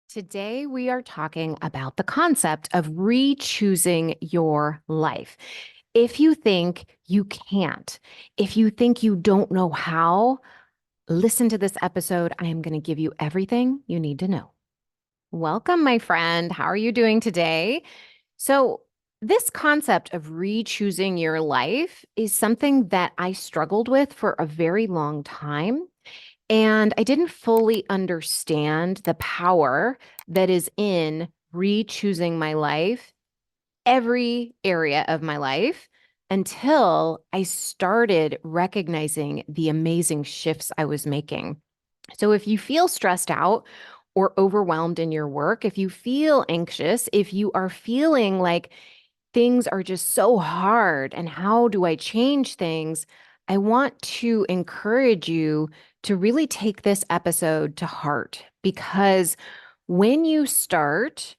Today, we are talking about the concept of re-choosing your life. If you think you can't, if you think you don't know how, listen to this episode. I am going to give you everything you need to know. Welcome, my friend. How are you doing today? So, this concept of re-choosing your life is something that I struggled with for a very long time. And I didn't fully understand the power that is in re-choosing my life, every area of my life, until I started recognizing the amazing shifts I was making. So if you feel stressed out or overwhelmed in your work, if you feel anxious, if you are feeling like things are just so hard and how do I change things? I want to encourage you to really take this episode to heart because when you start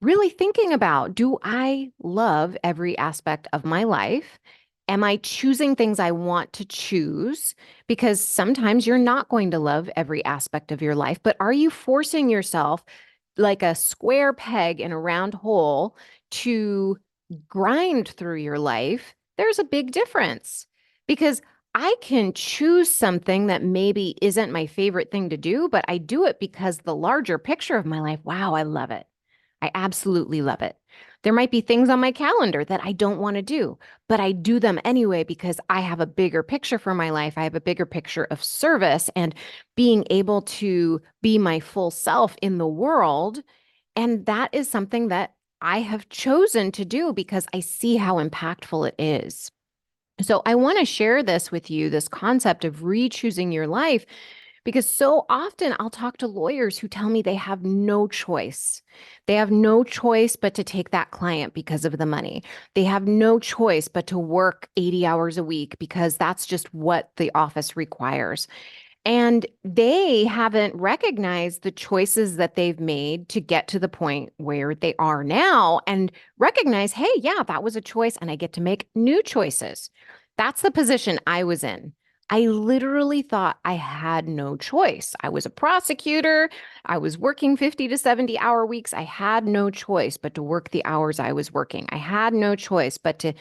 really thinking about, do I love every aspect of my life? Am I choosing things I want to choose? Because sometimes you're not going to love every aspect of your life, but are you forcing yourself like a square peg in a round hole to grind through your life? There's a big difference because I can choose something that maybe isn't my favorite thing to do, but I do it because the larger picture of my life, wow, I love it. I absolutely love it. There might be things on my calendar that I don't want to do, but I do them anyway because I have a bigger picture for my life. I have a bigger picture of service and being able to be my full self in the world. And that is something that I have chosen to do because I see how impactful it is. So I want to share this with you, this concept of re-choosing your life, because so often I'll talk to lawyers who tell me they have no choice. They have no choice but to take that client because of the money. They have no choice but to work 80 hours a week because that's just what the office requires. And they haven't recognized the choices that they've made to get to the point where they are now and recognize, hey, yeah, that was a choice and I get to make new choices. That's the position I was in. I literally thought I had no choice. I was a prosecutor. I was working 50 to 70-hour weeks. I had no choice but to work the hours I was working. I had no choice but to,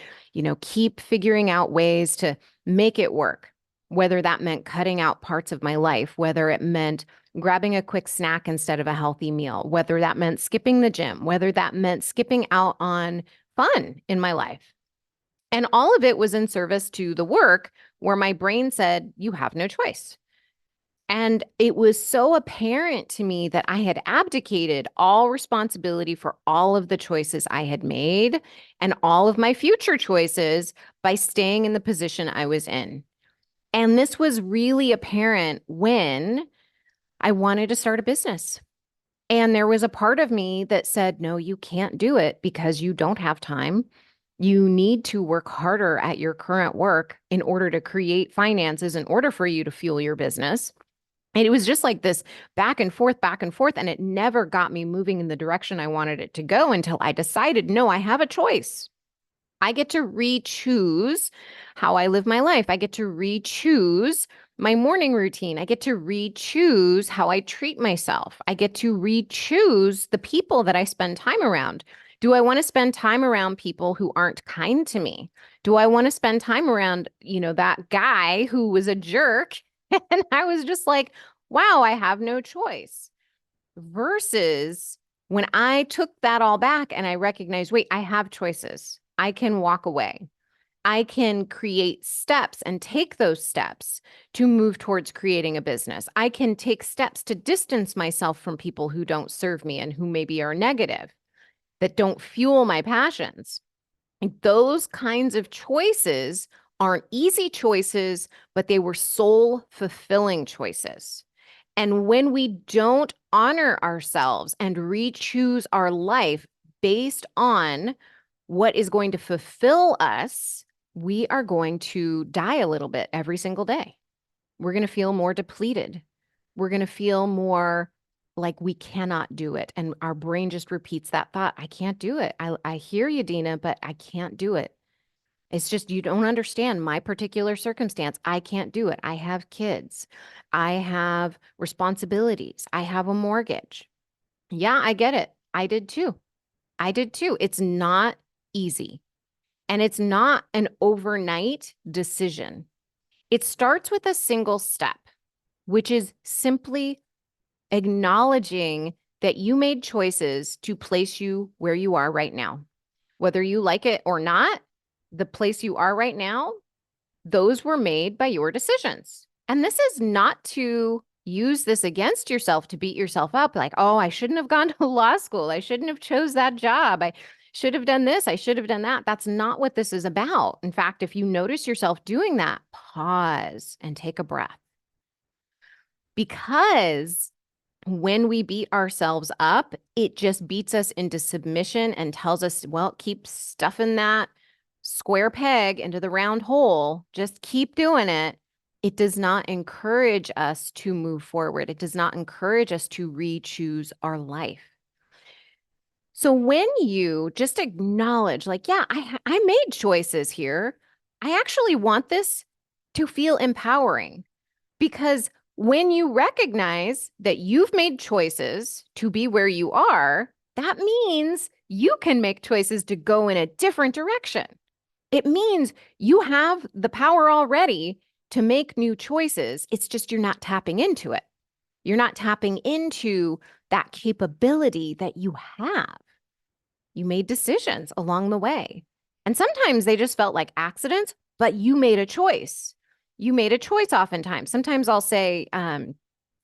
keep figuring out ways to make it work, whether that meant cutting out parts of my life, whether it meant grabbing a quick snack instead of a healthy meal, whether that meant skipping the gym, whether that meant skipping out on fun in my life. And all of it was in service to the work where my brain said, you have no choice. And it was so apparent to me that I had abdicated all responsibility for all of the choices I had made and all of my future choices by staying in the position I was in. And this was really apparent when I wanted to start a business. And there was a part of me that said, no, you can't do it because you don't have time. You need to work harder at your current work in order to create finances, in order for you to fuel your business. And it was just like this back and forth. And it never got me moving in the direction I wanted it to go until I decided, no, I have a choice. I get to re-choose how I live my life. I get to re-choose my morning routine. I get to re-choose how I treat myself. I get to re-choose the people that I spend time around. Do I want to spend time around people who aren't kind to me? Do I want to spend time around, that guy who was a jerk? And I was just like, wow, I have no choice. Versus when I took that all back and I recognized, wait, I have choices. I can walk away. I can create steps and take those steps to move towards creating a business. I can take steps to distance myself from people who don't serve me and who maybe are negative, that don't fuel my passions. Those kinds of choices aren't easy choices, but they were soul fulfilling choices. And when we don't honor ourselves and re-choose our life based on what is going to fulfill us, we are going to die a little bit every single day. We're going to feel more depleted. We're going to feel more like we cannot do it. And our brain just repeats that thought. I can't do it. I hear you, Dina, but I can't do it. It's just you don't understand my particular circumstance. I can't do it. I have kids. I have responsibilities. I have a mortgage. Yeah, I get it. I did too. I did too. It's not easy. And it's not an overnight decision. It starts with a single step, which is simply acknowledging that you made choices to place you where you are right now. Whether you like it or not, the place you are right now, those were made by your decisions. And this is not to use this against yourself to beat yourself up like, oh, I shouldn't have gone to law school. I shouldn't have chose that job. I should have done this. I should have done that. That's not what this is about. In fact, if you notice yourself doing that, pause and take a breath. Because when we beat ourselves up, it just beats us into submission and tells us, well, keep stuffing that square peg into the round hole. Just keep doing it. It does not encourage us to move forward. It does not encourage us to re-choose our life. So when you just acknowledge, like, yeah, I made choices here. I actually want this to feel empowering. Because when you recognize that you've made choices to be where you are, that means you can make choices to go in a different direction. It means you have the power already to make new choices. It's just you're not tapping into it. You're not tapping into that capability that you have. You made decisions along the way. And sometimes they just felt like accidents, but you made a choice. You made a choice oftentimes. Sometimes I'll say,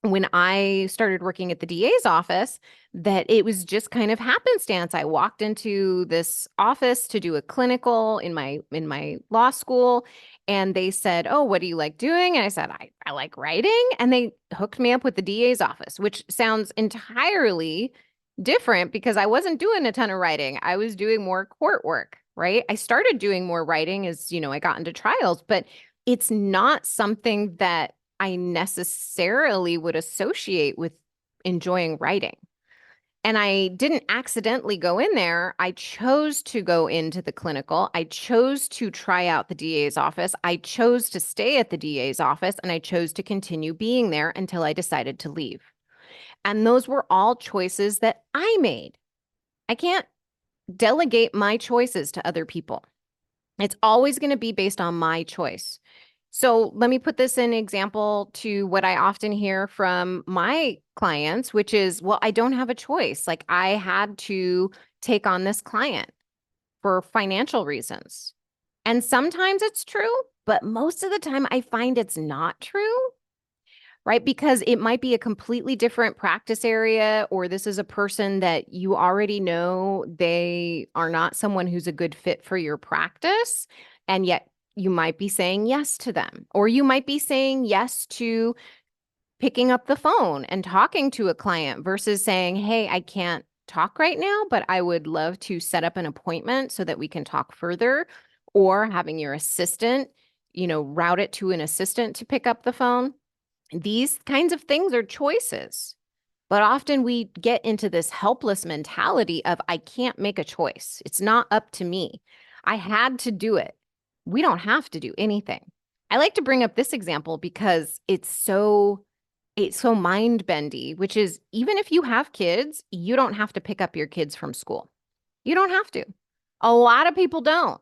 when I started working at the DA's office, that it was just kind of happenstance. I walked into this office to do a clinical in my law school, and they said, "Oh, what do you like doing?" And I said, I like writing. And they hooked me up with the DA's office, which sounds entirely different because I wasn't doing a ton of writing. I was doing more court work, right? I started doing more writing as, I got into trials, but it's not something that I necessarily would associate with enjoying writing. And I didn't accidentally go in there. I chose to go into the clinical. I chose to try out the DA's office. I chose to stay at the DA's office, and I chose to continue being there until I decided to leave. And those were all choices that I made. I can't delegate my choices to other people. It's always going to be based on my choice. So let me put this in example to what I often hear from my clients, which is, well, I don't have a choice. Like, I had to take on this client for financial reasons. And sometimes it's true, but most of the time I find it's not true, right? Because it might be a completely different practice area, or this is a person that you already know they are not someone who's a good fit for your practice. And yet you might be saying yes to them, or you might be saying yes to picking up the phone and talking to a client versus saying, hey, I can't talk right now, but I would love to set up an appointment so that we can talk further, or having your assistant, route it to an assistant to pick up the phone. These kinds of things are choices. But often we get into this helpless mentality of, I can't make a choice. It's not up to me. I had to do it. We don't have to do anything. I like to bring up this example because it's so mind bendy, which is, even if you have kids, you don't have to pick up your kids from school. You don't have to. A lot of people don't.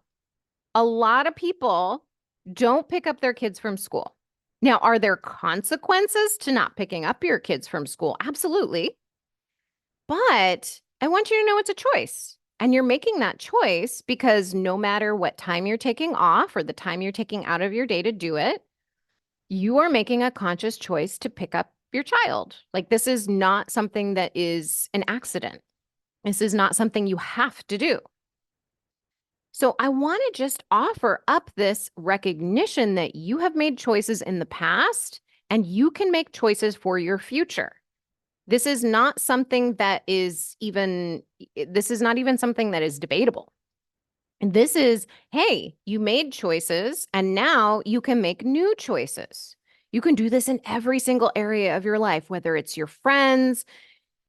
A lot of people don't pick up their kids from school. Now, are there consequences to not picking up your kids from school? Absolutely. But I want you to know it's a choice. And you're making that choice because no matter what time you're taking off or the time you're taking out of your day to do it, you are making a conscious choice to pick up your child. Like, this is not something that is an accident. This is not something you have to do. So I want to just offer up this recognition that you have made choices in the past and you can make choices for your future. This is not something that is not even something that is debatable. And this is, hey, you made choices and now you can make new choices. You can do this in every single area of your life, whether it's your friends,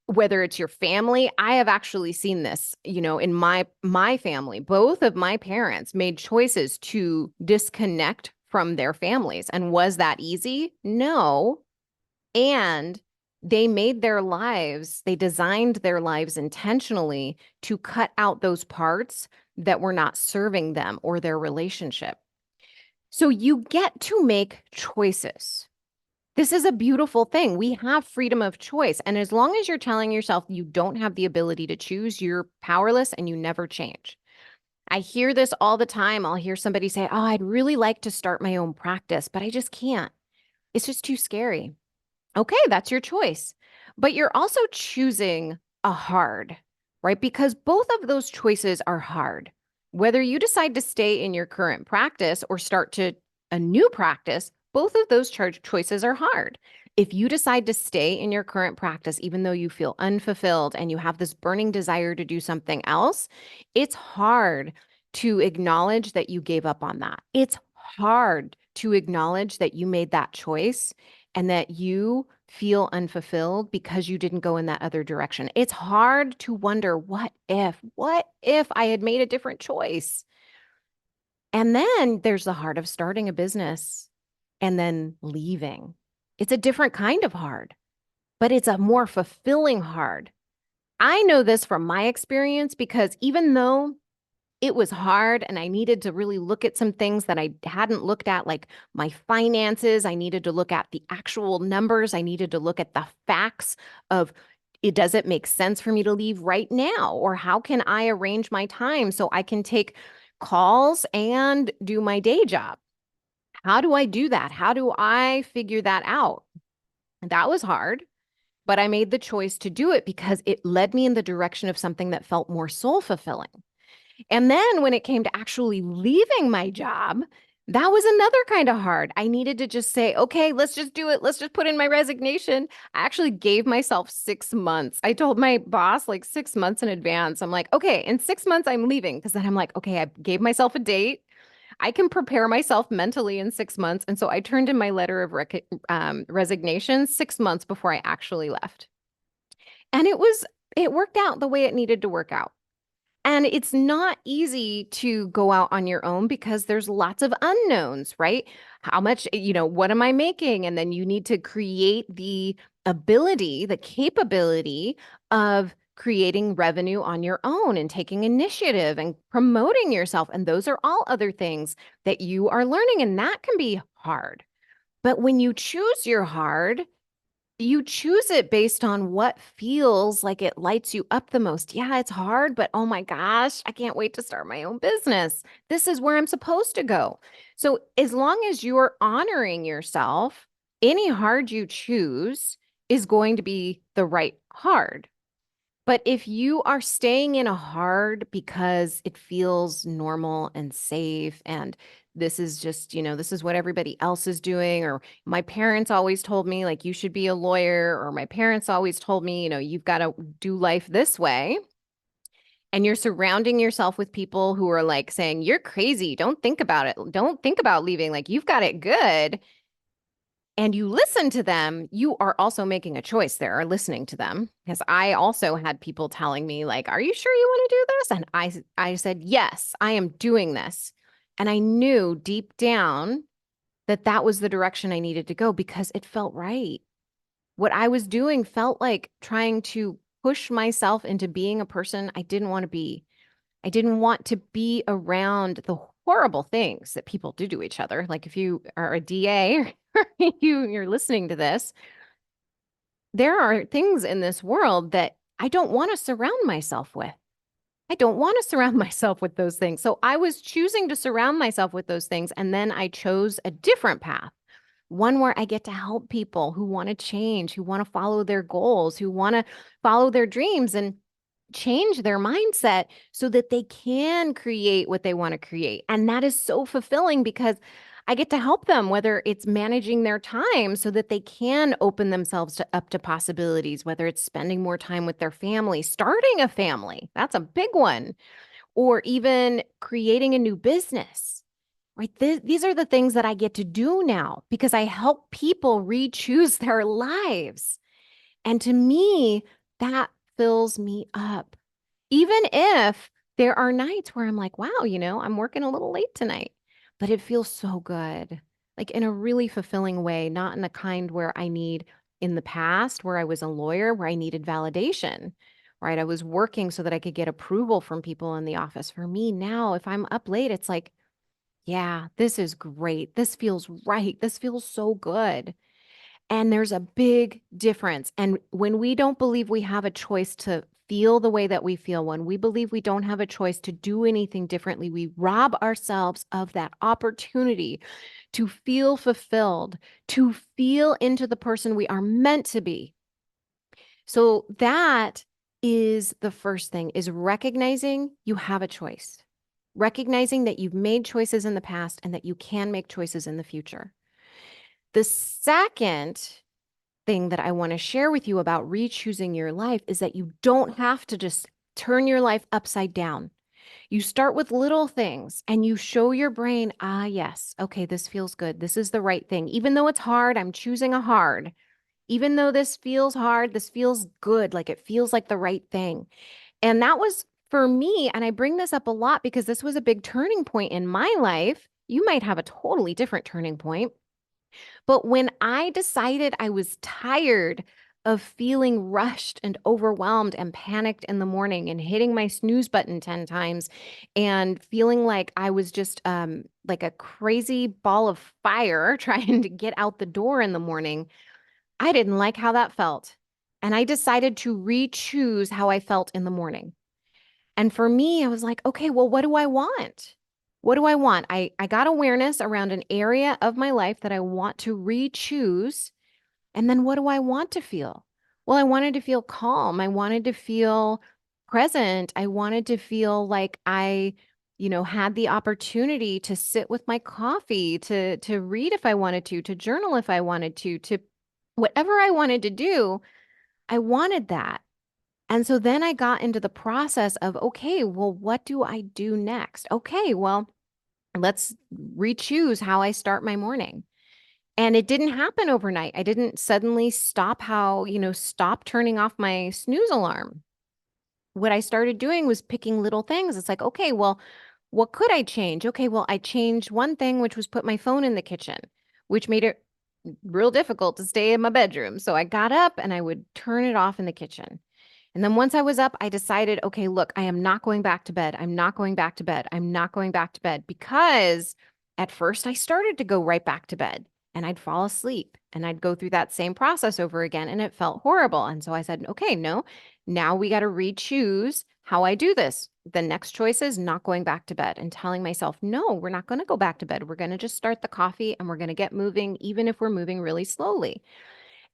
whether it's your family. I have actually seen this, in my family. Both of my parents made choices to disconnect from their families. And was that easy? No. And They made their lives, they designed their lives intentionally to cut out those parts that were not serving them or their relationship. So you get to make choices. This is a beautiful thing. We have freedom of choice. And as long as you're telling yourself you don't have the ability to choose, you're powerless and you never change. I hear this all the time. I'll hear somebody say, "Oh, I'd really like to start my own practice, but I just can't. It's just too scary." Okay, that's your choice. But you're also choosing a hard, right? Because both of those choices are hard. Whether you decide to stay in your current practice or start to a new practice, both of those choices are hard. If you decide to stay in your current practice, even though you feel unfulfilled and you have this burning desire to do something else, it's hard to acknowledge that you gave up on that. It's hard to acknowledge that you made that choice and that you feel unfulfilled because you didn't go in that other direction. It's hard to wonder, what if I had made a different choice? And then there's the heart of starting a business and then leaving. It's a different kind of hard, but it's a more fulfilling hard. I know this from my experience because even though it was hard and I needed to really look at some things that I hadn't looked at, like my finances. I needed to look at the actual numbers. I needed to look at the facts of it. Does it make sense for me to leave right now? Or how can I arrange my time so I can take calls and do my day job? How do I do that? How do I figure that out? That was hard, but I made the choice to do it because it led me in the direction of something that felt more soul fulfilling. And then when it came to actually leaving my job, that was another kind of hard. I needed to just say, okay, let's just do it. Let's just put in my resignation. I actually gave myself 6 months. I told my boss like 6 months in advance. I'm like, okay, in 6 months, I'm leaving. Because then I'm like, okay, I gave myself a date. I can prepare myself mentally in 6 months. And so I turned in my letter of resignation 6 months before I actually left. And it worked out the way it needed to work out. And it's not easy to go out on your own because there's lots of unknowns, right? How much, what am I making? And then you need to create the ability, the capability of creating revenue on your own and taking initiative and promoting yourself. And those are all other things that you are learning, and that can be hard. But when you choose your hard, you choose it based on what feels like it lights you up the most. Yeah, it's hard, but oh my gosh, I can't wait to start my own business. This is where I'm supposed to go. So, as long as you're honoring yourself, any hard you choose is going to be the right hard. But if you are staying in a hard because it feels normal and safe, and this is just, this is what everybody else is doing, or my parents always told me, like, you should be a lawyer, or my parents always told me, you've got to do life this way. And you're surrounding yourself with people who are like saying, you're crazy. Don't think about it. Don't think about leaving. Like, you've got it good, and you listen to them, you are also making a choice there, or listening to them. Because I also had people telling me, like, are you sure you want to do this? And I said, yes, I am doing this. And I knew deep down that that was the direction I needed to go because it felt right. What I was doing felt like trying to push myself into being a person I didn't want to be. I didn't want to be around the horrible things that people do to each other. Like if you are a DA or you're listening to this, there are things in this world that I don't want to surround myself with. I don't want to surround myself with those things. So I was choosing to surround myself with those things. And then I chose a different path, one where I get to help people who want to change, who want to follow their goals, who want to follow their dreams and change their mindset so that they can create what they want to create. And that is so fulfilling because I get to help them, whether it's managing their time so that they can open themselves up to possibilities, whether it's spending more time with their family, starting a family, that's a big one, or even creating a new business. Right. These are the things that I get to do now because I help people re-choose their lives. And to me, that fills me up. Even if there are nights where I'm like, wow, I'm working a little late tonight, but it feels so good, like in a really fulfilling way, not in the kind where I need in the past where I was a lawyer, where I needed validation, right? I was working so that I could get approval from people in the office. For me now, if I'm up late, it's like, yeah, this is great. This feels right. This feels so good. And there's a big difference. And when we don't believe we have a choice to feel the way that we feel, when we believe we don't have a choice to do anything differently, we rob ourselves of that opportunity to feel fulfilled, to feel into the person we are meant to be. So that is the first thing, is recognizing you have a choice. Recognizing that you've made choices in the past and that you can make choices in the future. The second thing that I want to share with you about re-choosing your life is that you don't have to just turn your life upside down. You start with little things and you show your brain, yes, okay, this feels good. This is the right thing. Even though it's hard, I'm choosing a hard. Even though this feels hard, this feels good. Like it feels like the right thing. And that was for me. And I bring this up a lot because this was a big turning point in my life. You might have a totally different turning point. But when I decided I was tired of feeling rushed and overwhelmed and panicked in the morning and hitting my snooze button 10 times and feeling like I was just like a crazy ball of fire trying to get out the door in the morning, I didn't like how that felt. And I decided to re-choose how I felt in the morning. And for me, I was like, okay, well, what do I want? What do I want? I got awareness around an area of my life that I want to re-choose. And then what do I want to feel? Well, I wanted to feel calm. I wanted to feel present. I wanted to feel like I, had the opportunity to sit with my coffee, to read if I wanted to journal if I wanted to whatever I wanted to do. I wanted that. And so then I got into the process of, okay, well, what do I do next? Okay, well, let's re-choose how I start my morning. And it didn't happen overnight. I didn't suddenly stop turning off my snooze alarm. What I started doing was picking little things. It's like, okay, well, what could I change? Okay, well, I changed one thing, which was put my phone in the kitchen, which made it real difficult to stay in my bedroom. So I got up and I would turn it off in the kitchen. And then once I was up, I decided, okay, look, I am not going back to bed. I'm not going back to bed. I'm not going back to bed, because at first I started to go right back to bed and I'd fall asleep and I'd go through that same process over again and it felt horrible. And so I said, okay, no, now we got to re-choose how I do this. The next choice is not going back to bed and telling myself, no, we're not going to go back to bed. We're going to just start the coffee and we're going to get moving, even if we're moving really slowly.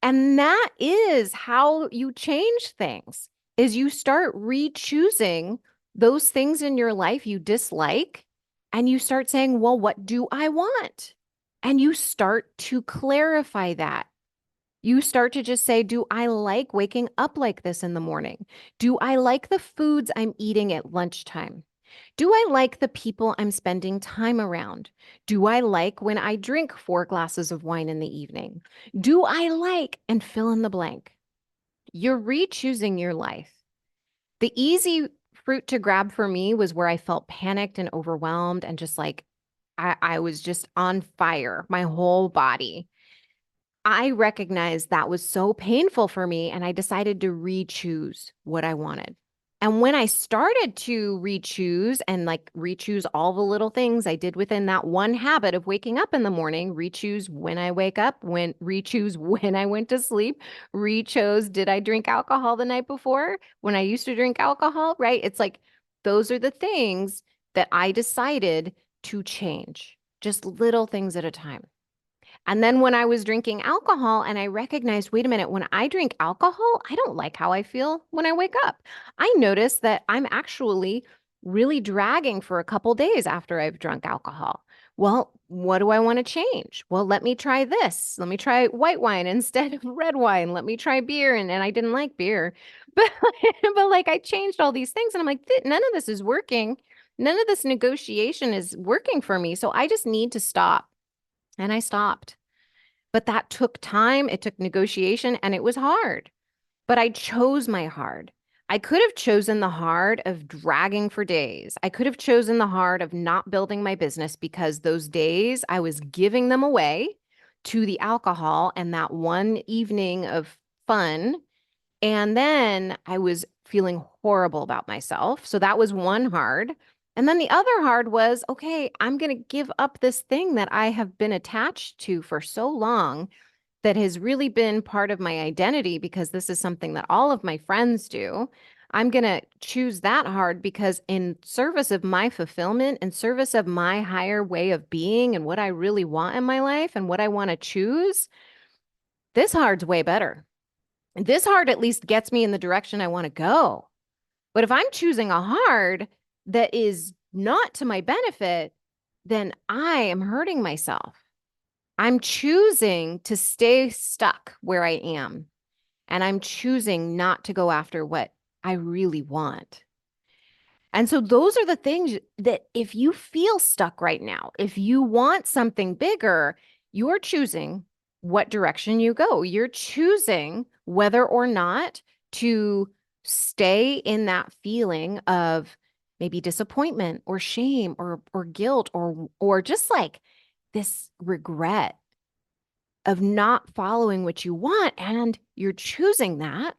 And that is how you change things, is you start re-choosing those things in your life you dislike, and you start saying, well, what do I want? And you start to clarify that. You start to just say, do I like waking up like this in the morning? Do I like the foods I'm eating at lunchtime? Do I like the people I'm spending time around? Do I like when I drink 4 glasses of wine in the evening? Do I like, and fill in the blank? You're re-choosing your life. The easy fruit to grab for me was where I felt panicked and overwhelmed and just like I was just on fire, my whole body. I recognized that was so painful for me, and I decided to re-choose what I wanted. And when I started to re-choose and like re-choose all the little things I did within that one habit of waking up in the morning, re-choose when I wake up, when re-choose when I went to sleep, re-chose, did I drink alcohol the night before when I used to drink alcohol, right? It's like, those are the things that I decided to change, just little things at a time. And then when I was drinking alcohol and I recognized, wait a minute, when I drink alcohol, I don't like how I feel when I wake up. I noticed that I'm actually really dragging for a couple days after I've drunk alcohol. Well, what do I want to change? Well, let me try this. Let me try white wine instead of red wine. Let me try beer. And I didn't like beer, but, but like I changed all these things and I'm like, none of this is working. None of this negotiation is working for me. So I just need to stop. And I stopped. But that took time. It took negotiation and it was hard. But I chose my hard. I could have chosen the hard of dragging for days. I could have chosen the hard of not building my business, because those days I was giving them away to the alcohol and that one evening of fun. And then I was feeling horrible about myself. So that was one hard. And then the other hard was, okay, I'm going to give up this thing that I have been attached to for so long that has really been part of my identity because this is something that all of my friends do. I'm going to choose that hard because, in service of my fulfillment, in service of my higher way of being and what I really want in my life and what I want to choose, this hard's way better. This hard at least gets me in the direction I want to go. But if I'm choosing a hard that is not to my benefit, then I am hurting myself. I'm choosing to stay stuck where I am, and I'm choosing not to go after what I really want. And so those are the things that if you feel stuck right now, if you want something bigger, you're choosing what direction you go. You're choosing whether or not to stay in that feeling of maybe disappointment or shame or guilt or just like this regret of not following what you want, and you're choosing that,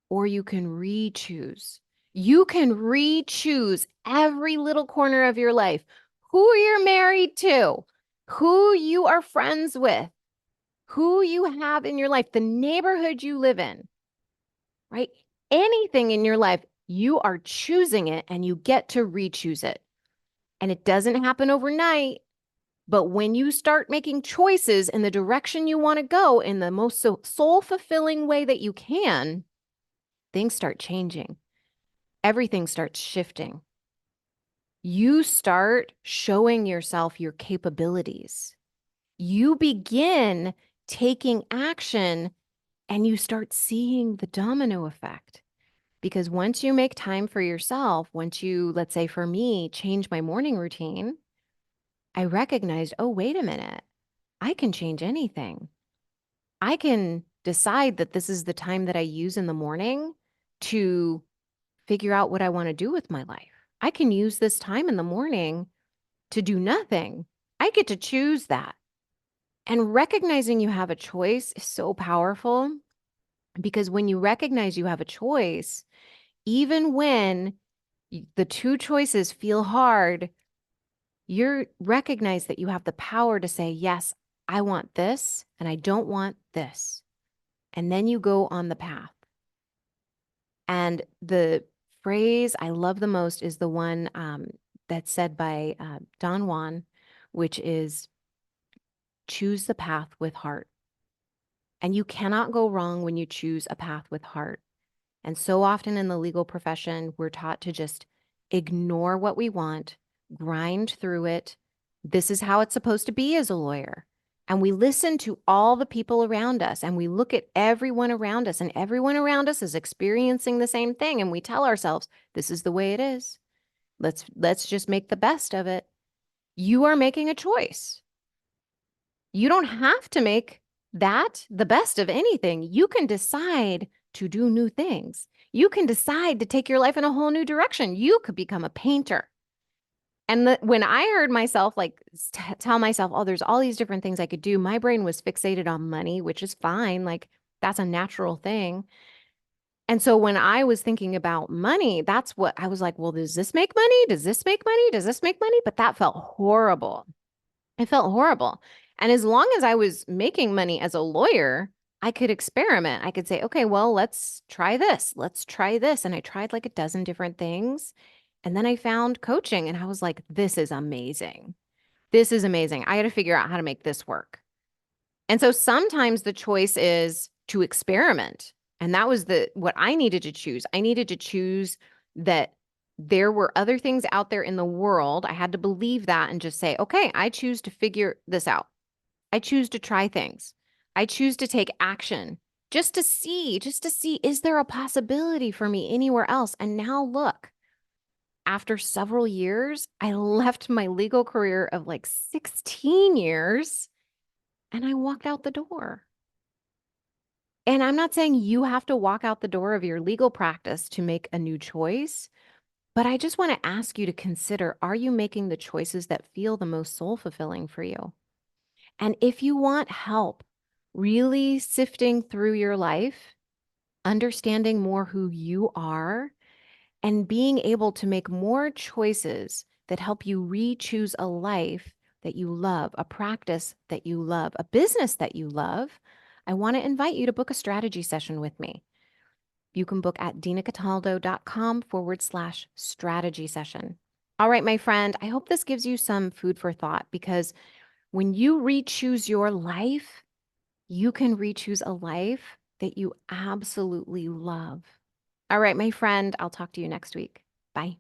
or you can re-choose. You can re-choose every little corner of your life, who you're married to, who you are friends with, who you have in your life, the neighborhood you live in, right? Anything in your life, you are choosing it and you get to re-choose it. And it doesn't happen overnight. But when you start making choices in the direction you want to go in the most soul fulfilling way that you can, things start changing. Everything starts shifting. You start showing yourself your capabilities. You begin taking action and you start seeing the domino effect. Because once you make time for yourself, once you, let's say for me, change my morning routine, I recognized, oh, wait a minute, I can change anything. I can decide that this is the time that I use in the morning to figure out what I want to do with my life. I can use this time in the morning to do nothing. I get to choose that. And recognizing you have a choice is so powerful because when you recognize you have a choice, even when the two choices feel hard, you recognize that you have the power to say, yes, I want this and I don't want this. And then you go on the path. And the phrase I love the most is the one that's said by Don Juan, which is choose the path with heart. And you cannot go wrong when you choose a path with heart. And so often in the legal profession, we're taught to just ignore what we want, grind through it. This is how it's supposed to be as a lawyer. And we listen to all the people around us and we look at everyone around us, and everyone around us is experiencing the same thing. And we tell ourselves, this is the way it is. Let's just make the best of it. You are making a choice. You don't have to make that the best of anything. You can decide to do new things. You can decide to take your life in a whole new direction. You could become a painter. And when I heard myself like tell myself, oh, there's all these different things I could do, my brain was fixated on money, which is fine. Like that's a natural thing. And so when I was thinking about money, that's what I was like, well, does this make money? Does this make money? Does this make money? But that felt horrible. It felt horrible. And as long as I was making money as a lawyer, I could experiment. I could say, okay, well, let's try this. Let's try this. And I tried like a dozen different things. And then I found coaching and I was like, this is amazing. This is amazing. I got to figure out how to make this work. And so sometimes the choice is to experiment. And that was what I needed to choose. I needed to choose that there were other things out there in the world. I had to believe that and just say, okay, I choose to figure this out. I choose to try things. I choose to take action just to see, is there a possibility for me anywhere else? And now look, after several years, I left my legal career of like 16 years and I walked out the door. And I'm not saying you have to walk out the door of your legal practice to make a new choice, but I just want to ask you to consider, are you making the choices that feel the most soul fulfilling for you? And if you want help really sifting through your life, understanding more who you are, and being able to make more choices that help you re-choose a life that you love, a practice that you love, a business that you love, I want to invite you to book a strategy session with me. You can book at dinacataldo.com/strategy session. All right, my friend, I hope this gives you some food for thought, because when you re-choose your life, you can re-choose a life that you absolutely love. All right, my friend, I'll talk to you next week. Bye.